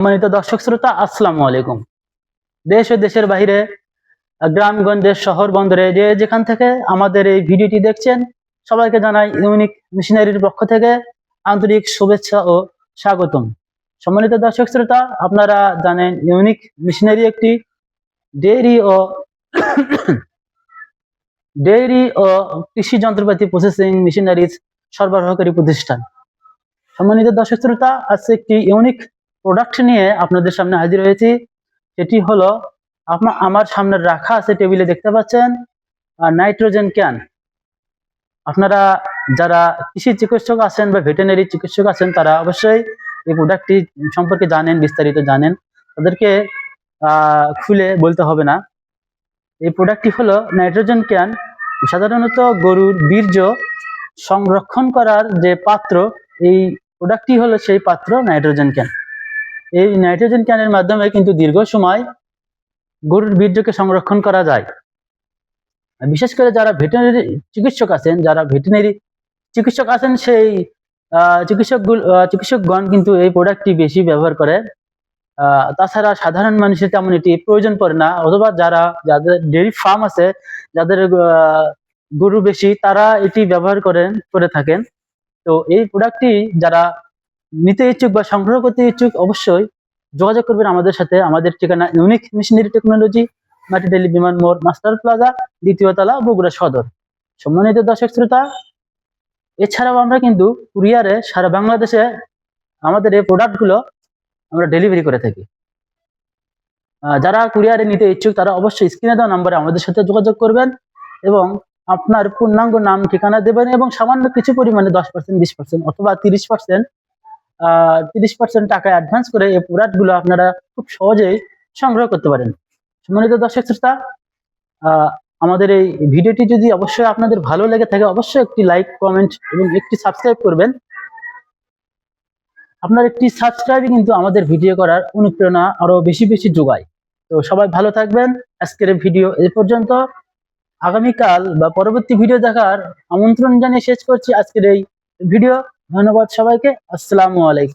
সম্মানিত দর্শক শ্রোতা, আসসালামু আলাইকুম। দেশ ও দেশের বাইরে, গ্রামগঞ্জের শহর বন্দরে যে যেখান থেকে আমাদের এই ভিডিওটি দেখছেন, সবাইকে জানাই ইউনিক মেশিনারির পক্ষ থেকে আন্তরিক শুভেচ্ছা ও স্বাগতম। সম্মানিত দর্শক শ্রোতা, আপনারা জানেন ইউনিক মেশিনারি একটি ডেইরি ও ডেইরি ও কৃষি যন্ত্রপাতি প্রসেসিং মেশিনারিজ সরবরাহকারী প্রতিষ্ঠান। সম্মানিত দর্শক শ্রোতা, আজকে একটি ইউনিক প্রোডাক্ট নিয়ে আপনাদের সামনে হাজির হয়েছি। সেটি হলো আমার সামনে রাখা আছে, টেবিলে দেখতে পাচ্ছেন, নাইট্রোজেন ক্যান। আপনারা যারা কৃষি চিকিৎসক আছেন বা ভেটেরিনারি চিকিৎসক আছেন, তারা অবশ্যই এই প্রোডাক্টটি সম্পর্কে জানেন, বিস্তারিত জানেন, তাদেরকে খুলে বলতে হবে না। এই প্রোডাক্টটি হলো নাইট্রোজেন ক্যান। সাধারণত গরুর বীর্য সংরক্ষণ করার যে পাত্র, এই প্রোডাক্টটি হলো সেই পাত্র, নাইট্রোজেন ক্যান। এই নাইট্রোজেন ক্যানের মাধ্যমে কিন্তু দীর্ঘ সময় গরুর বীর্যকে সংরক্ষণ করা যায়। বিশেষ করে যারা ভেটেরিনারি চিকিৎসক আছেন সেই চিকিৎসকগণ কিন্তু এই প্রোডাক্টটি বেশি ব্যবহার করে। তাছাড়া সাধারণ মানুষের তেমন এটি প্রয়োজন পড়ে না, অথবা যাদের ডেইরি ফার্ম আছে, যাদের গরু বেশি, তারা এটি ব্যবহার করে থাকেন। তো এই প্রোডাক্টটি যারা নিতে ইচ্ছুক বা সংগ্রহ করতে ইচ্ছুক, অবশ্যই যোগাযোগ করবেন আমাদের সাথে। আমাদের ঠিকানা ইউনিক মেশিনারি টেকনোলজি, মাটিডালি বিমান মোড়, মাস্টার প্লাজা, ২য় তলা, বগুড়া সদর। সম্মানিত দর্শক শ্রোতা, এছাড়াও আমরা কিন্তু কুরিয়ারে সারা বাংলাদেশে আমাদের এই প্রোডাক্টগুলো আমরা ডেলিভারি করে থাকি। যারা কুরিয়ারে নিতে ইচ্ছুক, তারা অবশ্যই স্ক্রিনে দেওয়া নাম্বারে আমাদের সাথে যোগাযোগ করবেন এবং আপনার পূর্ণাঙ্গ নাম ঠিকানা দেবেন, এবং সামান্য কিছু পরিমাণে 10%, 20% অথবা 30% টাকা অ্যাডভান্স করে এই প্রোডাক্টগুলো আপনারা খুব সহজেই সংগ্রহ করতে পারেন। সম্মানিত দর্শক শ্রোতা, আমাদের এই ভিডিওটি যদি অবশ্যই আপনাদের ভালো লেগে থাকে, অবশ্যই একটি লাইক, কমেন্ট এবং একটি সাবস্ক্রাইব করবেন। আপনার একটি সাবস্ক্রাইবই কিন্তু আমাদের ভিডিও করার অনুপ্রেরণা আরো বেশি বেশি যোগায়। তো সবাই ভালো থাকবেন। আজকের ভিডিও এই পর্যন্ত। আগামীকাল বা পরবর্তী ভিডিও দেখার আমন্ত্রণ জানিয়ে শেষ করছি আজকের এই ভিডিও। ধন্যবাদ সবাইকে। আসসালামু আলাইকুম।